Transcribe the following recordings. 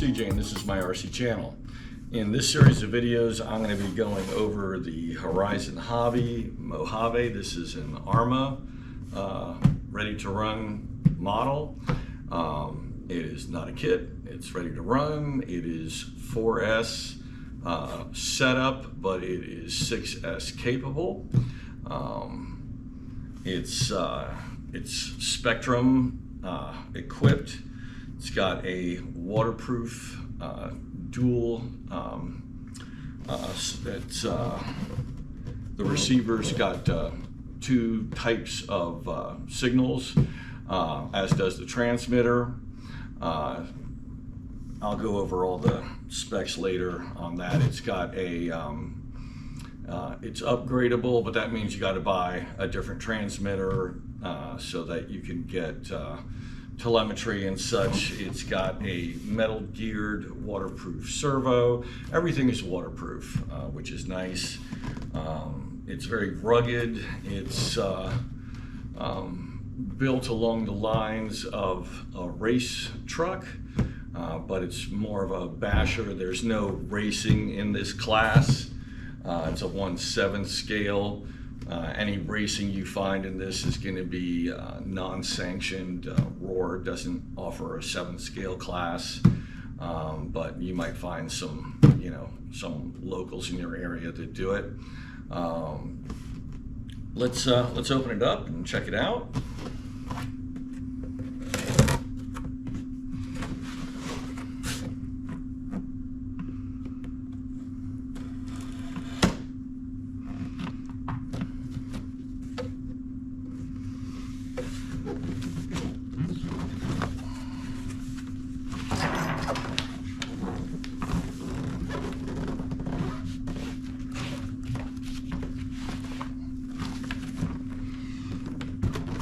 CJ, and this is my RC channel. In this series of videos, I'm going to be going over the Horizon Hobby Mojave. This is an ARRMA ready-to-run model. It is not a kit. It's ready to run. It is 4S setup, but it is 6S capable. It's Spektrum equipped. It's got a waterproof dual. The receiver's got two types of signals, as does the transmitter. I'll go over all the specs later on that. It's got a it's upgradable, but that means you got to buy a different transmitter so that you can get telemetry and such. It's got a metal geared waterproof servo. Everything is waterproof, which is nice. It's very rugged. It's built along the lines of a race truck, but it's more of a basher. There's no racing in this class. It's a 1/7 scale. Any racing you find in this is going to be non-sanctioned. Roar doesn't offer a 7 scale class, but you might find some, some locals in your area that do it. Let's open it up and check it out.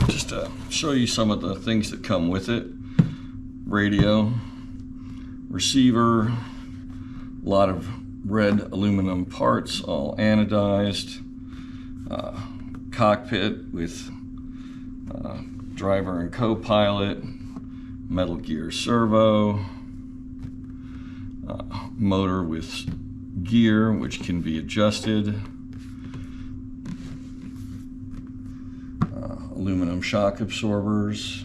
Just to show you some of the things that come with it: radio, receiver, a lot of red aluminum parts, all anodized, cockpit with driver and co-pilot, metal gear servo, motor with gear which can be adjusted, aluminum shock absorbers,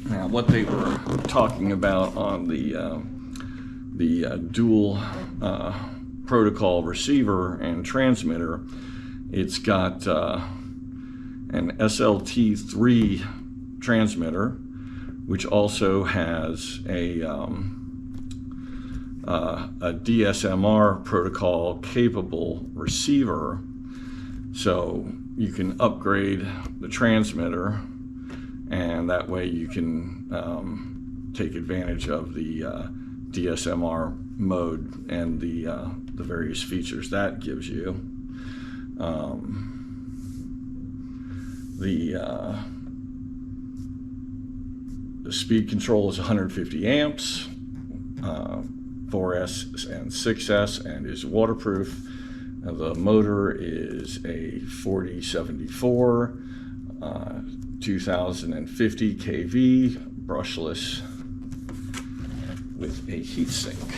now what they were talking about on the dual protocol receiver and transmitter, it's got an SLT3 transmitter, which also has a DSMR protocol capable receiver, so you can upgrade the transmitter, and that way you can take advantage of the DSMR mode and the various features that gives you. The speed control is 150 amps, 4S and 6S, and is waterproof. The motor is a 4074, 2050 kV, brushless, with a heatsink.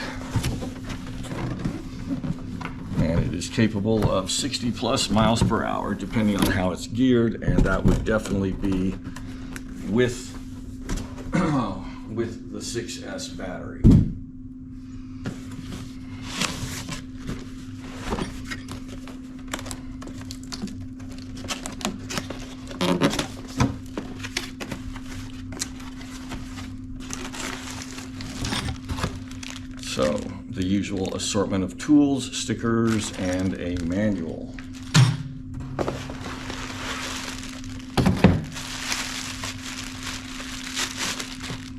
And it is capable of 60+ miles per hour, depending on how it's geared, and that would definitely be with the 6S battery. So, the usual assortment of tools, stickers, and a manual.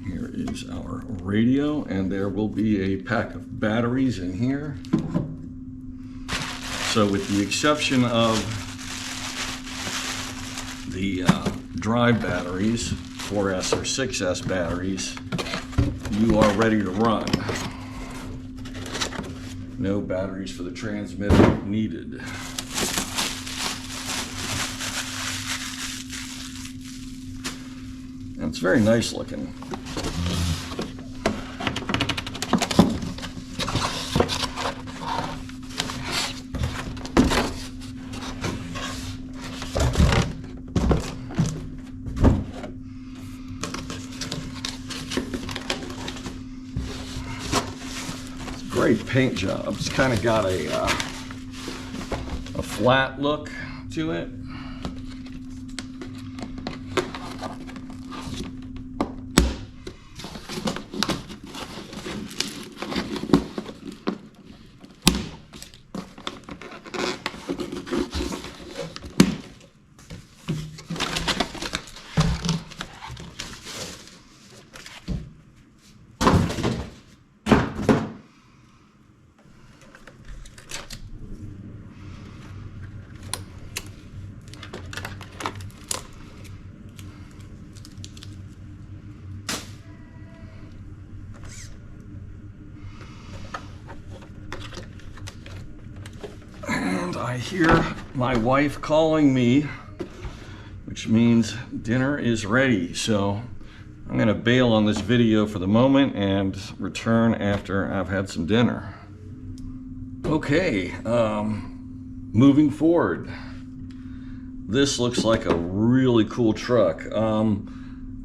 Here is our radio, and there will be a pack of batteries in here. So with the exception of the drive batteries, 4S or 6S batteries, you are ready to run. No batteries for the transmitter needed. It's very nice looking. Great paint job. It's kind of got a flat look to it. I hear my wife calling me, which means dinner is ready. So I'm gonna bail on this video for the moment and return after I've had some dinner. Okay, moving forward. This looks like a really cool truck.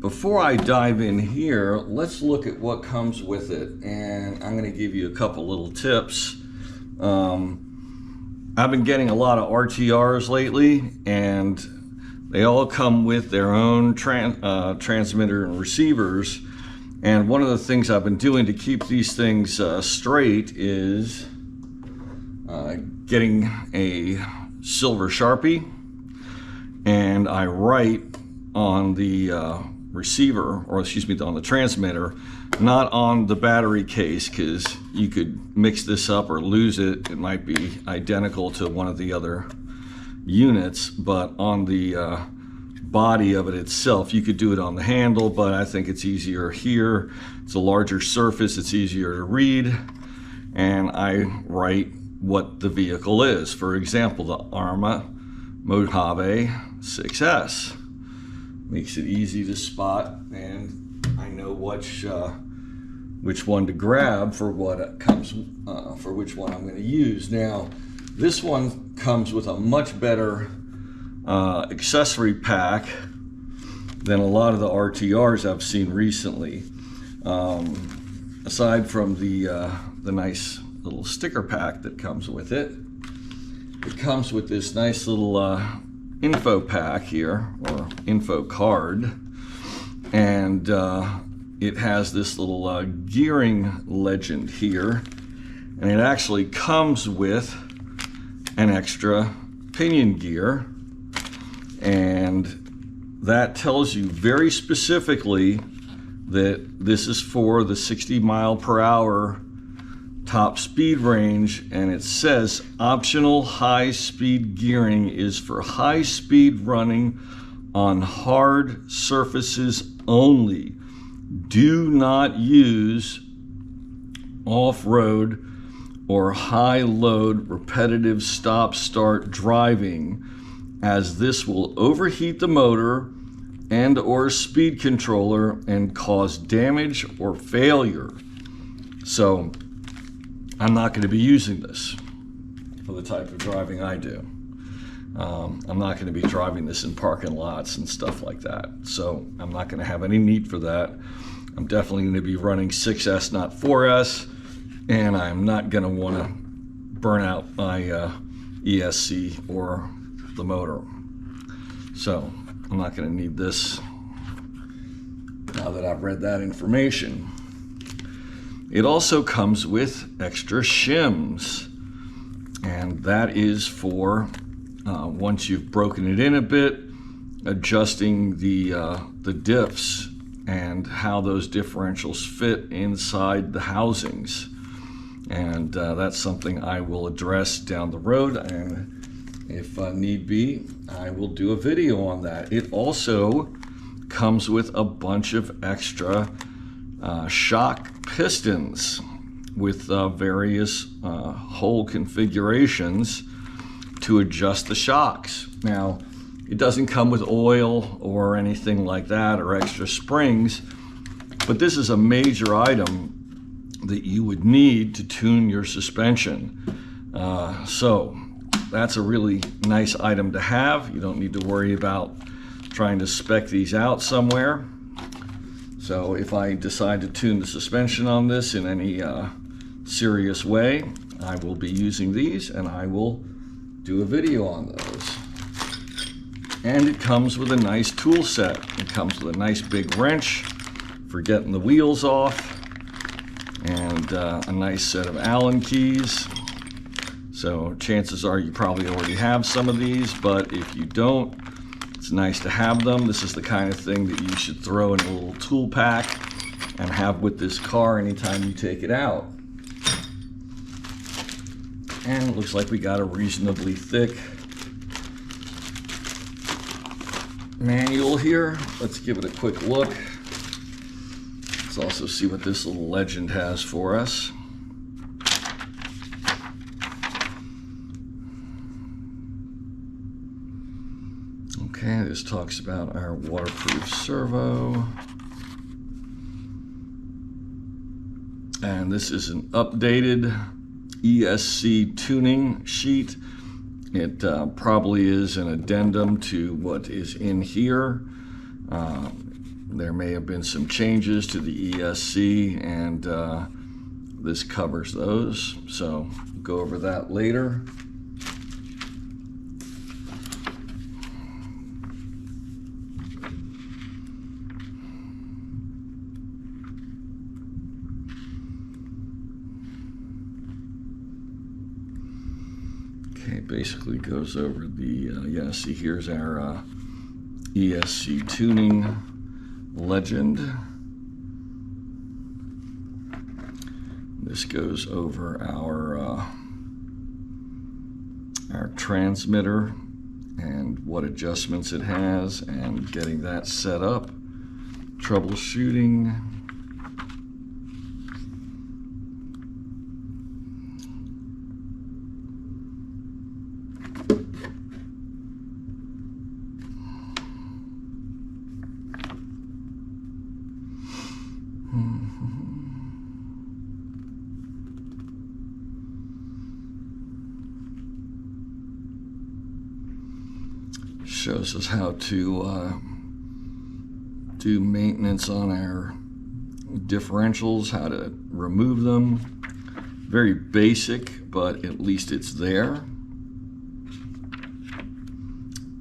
Before I dive in here, let's look at what comes with it. And I'm gonna give you a couple little tips. I've been getting a lot of RTRs lately, and they all come with their own transmitter and receivers. And one of the things I've been doing to keep these things straight is getting a silver Sharpie, and I write on the receiver, or excuse me, on the transmitter, not on the battery case, because you could mix this up or lose it. It might be identical to one of the other units, but on the body of it itself. You could do it on the handle, but I think it's easier here. It's a larger surface, it's easier to read, and I write what the vehicle is. For example, the ARRMA Mojave 6S. Makes it easy to spot, and I know which one to grab for what comes, for which one I'm going to use. Now, this one comes with a much better accessory pack than a lot of the RTRs I've seen recently. Aside from the nice little sticker pack that comes with it, it comes with this nice little info pack here, or info card, and it has this little gearing legend here, and it actually comes with an extra pinion gear, and that tells you very specifically that this is for the 60 mile per hour top speed range, and it says optional high speed gearing is for high speed running on hard surfaces only. Do not use off-road or high load repetitive stop start driving, as this will overheat the motor and or speed controller and cause damage or failure. So I'm not going to be using this for the type of driving I do. I'm not going to be driving this in parking lots and stuff like that. So I'm not going to have any need for that. I'm definitely going to be running 6S, not 4S, and I'm not going to want to burn out my ESC or the motor. So I'm not going to need this now that I've read that information. It also comes with extra shims, and that is for once you've broken it in a bit, adjusting the diffs and how those differentials fit inside the housings. And that's something I will address down the road, and if need be, I will do a video on that. It also comes with a bunch of extra shock pistons with various hole configurations to adjust the shocks. Now, It doesn't come with oil or anything like that or extra springs, but this is a major item that you would need to tune your suspension. So that's a really nice item to have. You don't need to worry about trying to spec these out somewhere. So if I decide to tune the suspension on this in any serious way, I will be using these and I will do a video on those. And it comes with a nice tool set. It comes with a nice big wrench for getting the wheels off, and a nice set of Allen keys. So chances are you probably already have some of these, but if you don't, it's nice to have them. This is the kind of thing that you should throw in a little tool pack and have with this car anytime you take it out. And it looks like we got a reasonably thick manual here. Let's give it a quick look. Let's also see what this little legend has for us. Okay, this talks about our waterproof servo. And this is an updated ESC tuning sheet. It probably is an addendum to what is in here. There may have been some changes to the ESC, and this covers those. So we'll go over that later. Okay, basically goes over the, see here's our ESC tuning legend. This goes over our transmitter and what adjustments it has and getting that set up, troubleshooting. Shows us how to do maintenance on our differentials, how to remove them. Very basic, but at least it's there.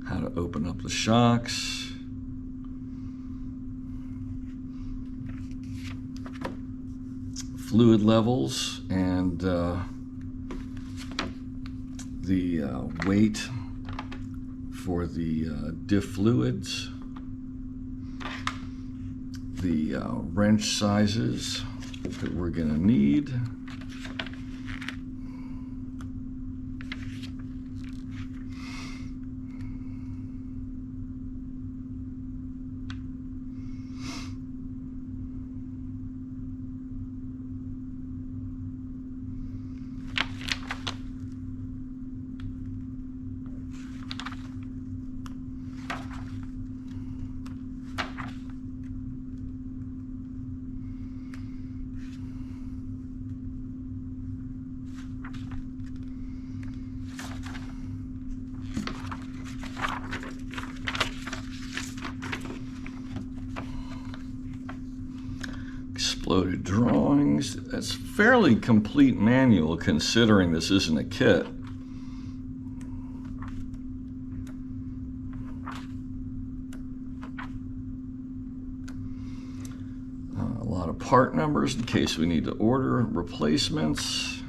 How to open up the shocks. Fluid levels and the weight for the diff fluids, the wrench sizes that we're going to need. Exploded drawings. That's fairly complete manual considering this isn't a kit. A lot of part numbers in case we need to order replacements.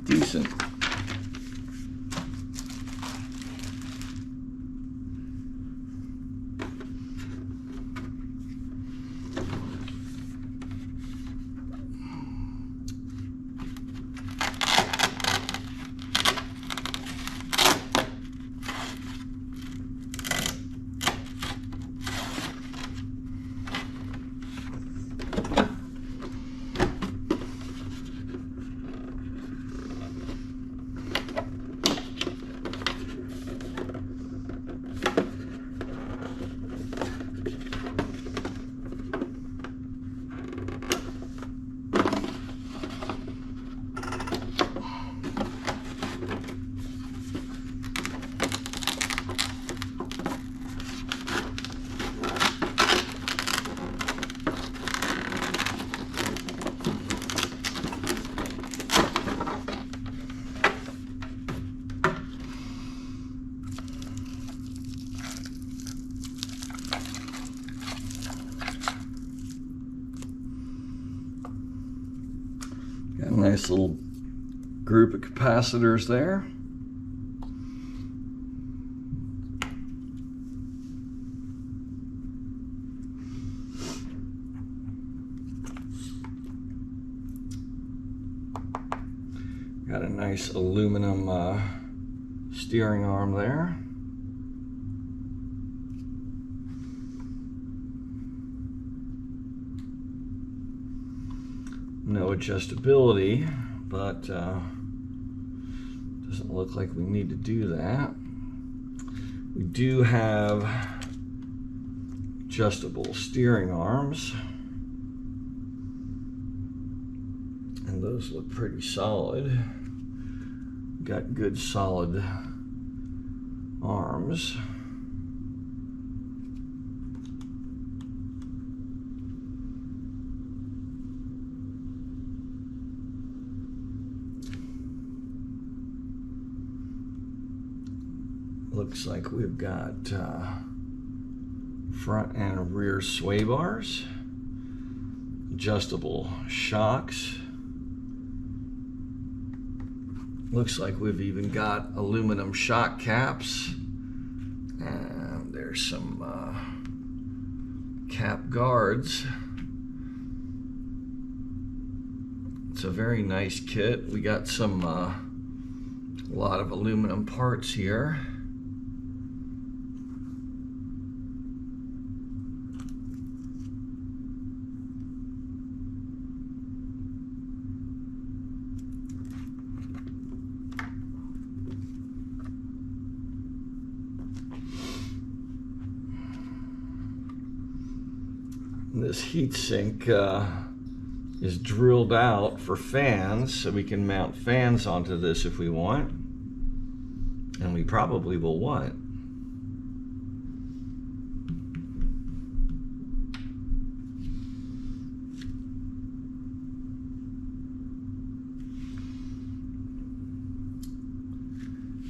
Decent. Got a nice little group of capacitors there. Got a nice aluminum steering arm there. No adjustability, but doesn't look like we need to do that. We do have adjustable steering arms, and those look pretty solid. Got good solid arms. Looks like we've got front and rear sway bars, adjustable shocks. Looks like we've even got aluminum shock caps, and there's some cap guards. It's a very nice kit. We got some a lot of aluminum parts here. This heat sink is drilled out for fans, so we can mount fans onto this if we want, and we probably will want.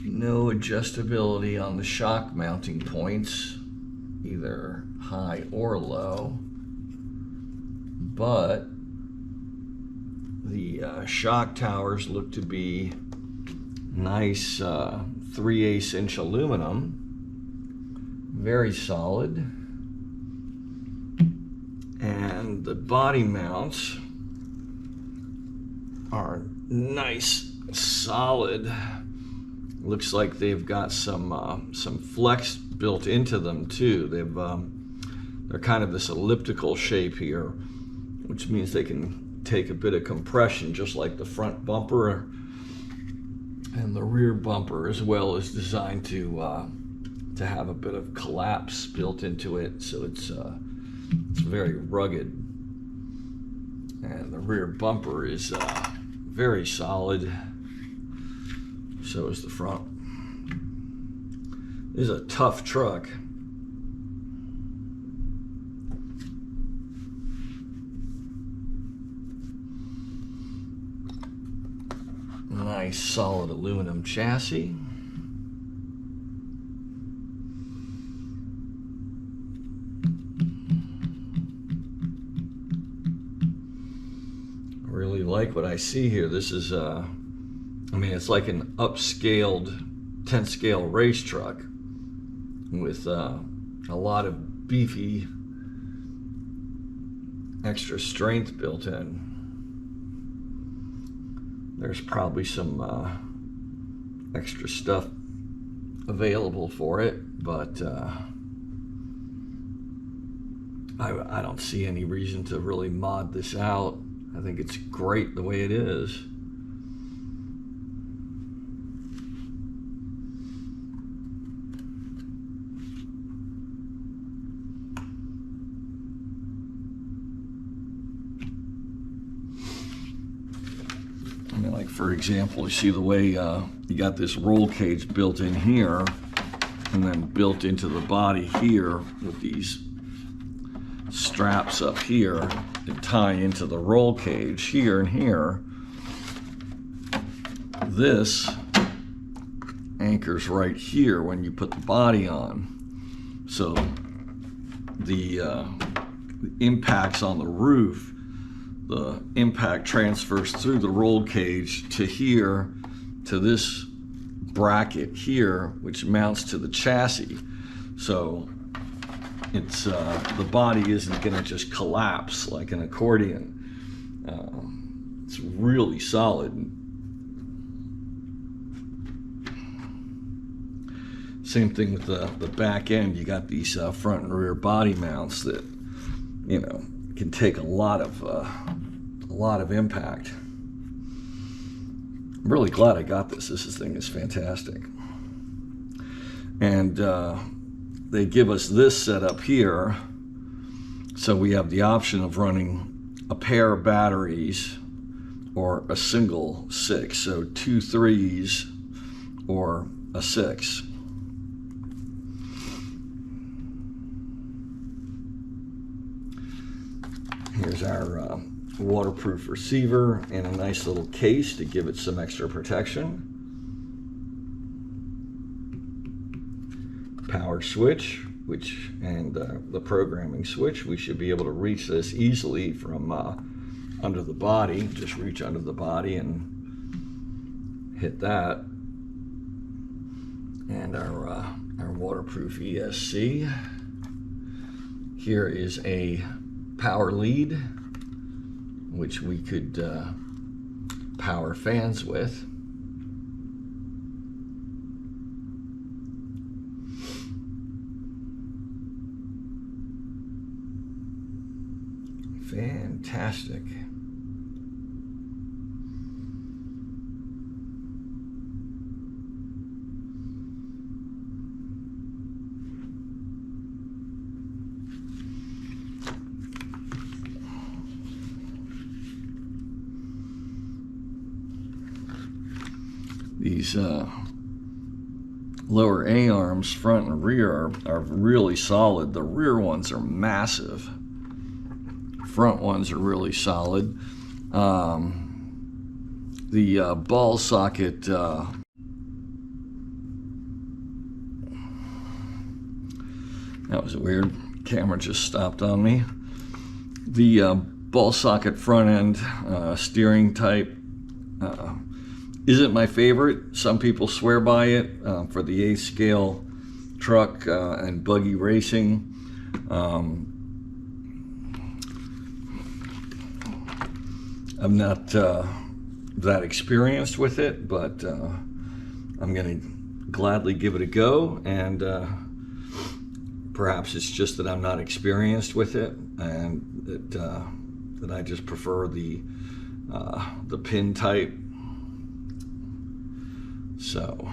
No adjustability on the shock mounting points, either high or low. But the shock towers look to be nice 3/8 inch aluminum, very solid, and the body mounts are nice solid. Looks like they've got some flex built into them too. They're kind of this elliptical shape here, which means they can take a bit of compression, just like the front bumper, and the rear bumper as well is designed to have a bit of collapse built into it, so it's very rugged. And the rear bumper is very solid. So is the front. This is a tough truck. Nice solid aluminum chassis. I really like what I see here. This is I mean, it's like an upscaled 10 scale race truck with a lot of beefy extra strength built in. There's probably some extra stuff available for it, but I don't see any reason to really mod this out. I think it's great the way it is. I mean, like for example, you see the way you got this roll cage built in here and then built into the body here with these straps up here that tie into the roll cage here and here. This anchors right here when you put the body on. So the impacts on the roof the impact transfers through the roll cage to here, to this bracket here, which mounts to the chassis. So it's the body isn't going to just collapse like an accordion. It's really solid. Same thing with the back end. You got these front and rear body mounts that, you know, can take a lot of impact. I'm really glad I got this. This thing is fantastic. And they give us this setup here, so we have the option of running a pair of batteries or a single 6, so 2 3s or a 6. Here's our waterproof receiver in a nice little case to give it some extra protection. Power switch, and the programming switch. We should be able to reach this easily from under the body. Just reach under the body and hit that. And our waterproof ESC. Here is a power lead, which we could power fans with. Fantastic. These lower A-arms, front and rear, are really solid. The rear ones are massive. Front ones are really solid. The ball socket, that was weird. Camera just stopped on me. The ball socket front end steering type isn't my favorite. Some people swear by it for the 8th scale truck and buggy racing. I'm not that experienced with it, but I'm going to gladly give it a go, and perhaps it's just that I'm not experienced with it, and that I just prefer the pin type. So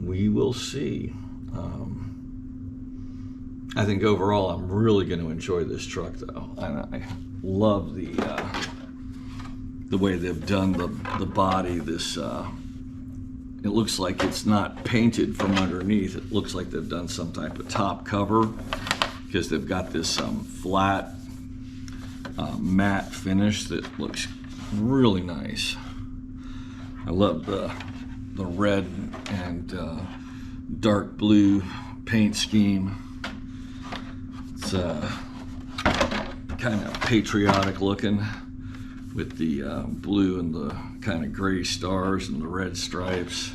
we will see. I think overall I'm really going to enjoy this truck, though, and I love the way they've done the body. This it looks like it's not painted from underneath. It looks like they've done some type of top cover, because they've got this flat matte finish that looks really nice. I love the red and dark blue paint scheme. It's kind of patriotic looking, with the blue and the kind of gray stars and the red stripes.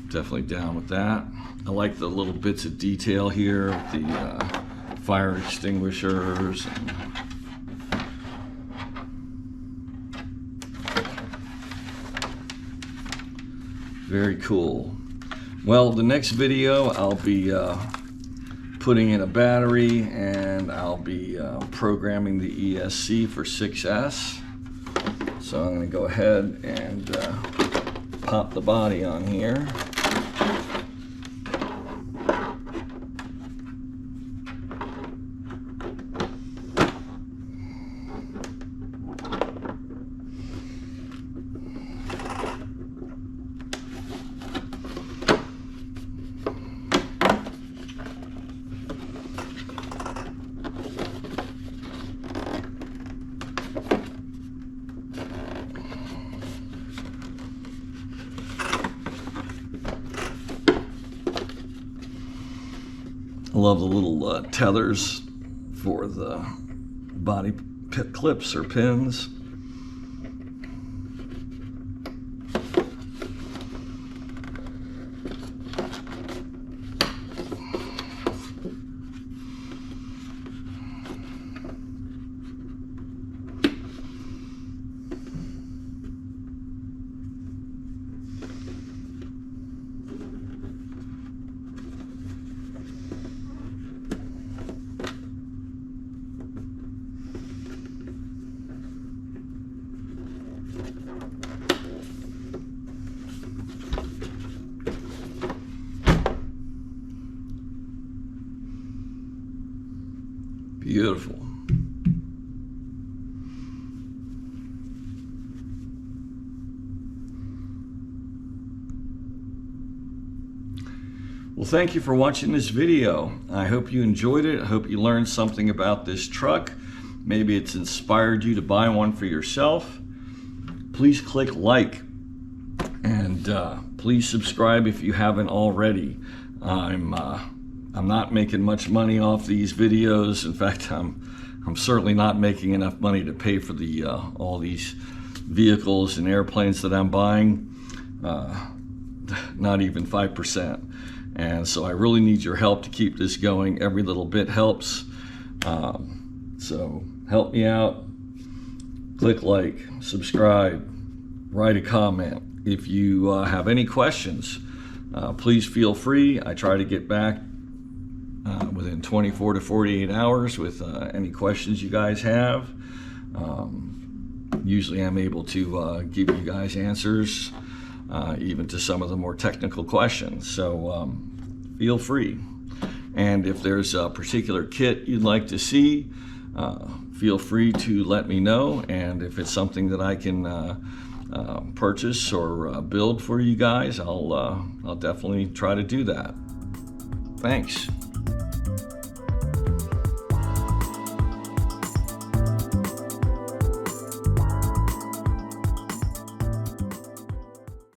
Definitely down with that. I like the little bits of detail here with the fire extinguishers. Very cool. Well, the next video I'll be putting in a battery, and I'll be programming the ESC for 6S. So I'm going to go ahead and pop the body on here. I love the little tethers for the body clips or pins. Beautiful. Well, thank you for watching this video. I hope you enjoyed it. I hope you learned something about this truck. Maybe it's inspired you to buy one for yourself. Please click like and please subscribe if you haven't already. I'm not making much money off these videos. In fact, I'm certainly not making enough money to pay for the all these vehicles and airplanes that I'm buying. Not even 5%. And so I really need your help to keep this going. Every little bit helps. So help me out. Click like, subscribe, write a comment. If you have any questions, please feel free. I try to get back within 24 to 48 hours with any questions you guys have. Usually I'm able to give you guys answers, even to some of the more technical questions. So feel free. And if there's a particular kit you'd like to see, feel free to let me know. And if it's something that I can purchase or build for you guys, I'll definitely try to do that. Thanks.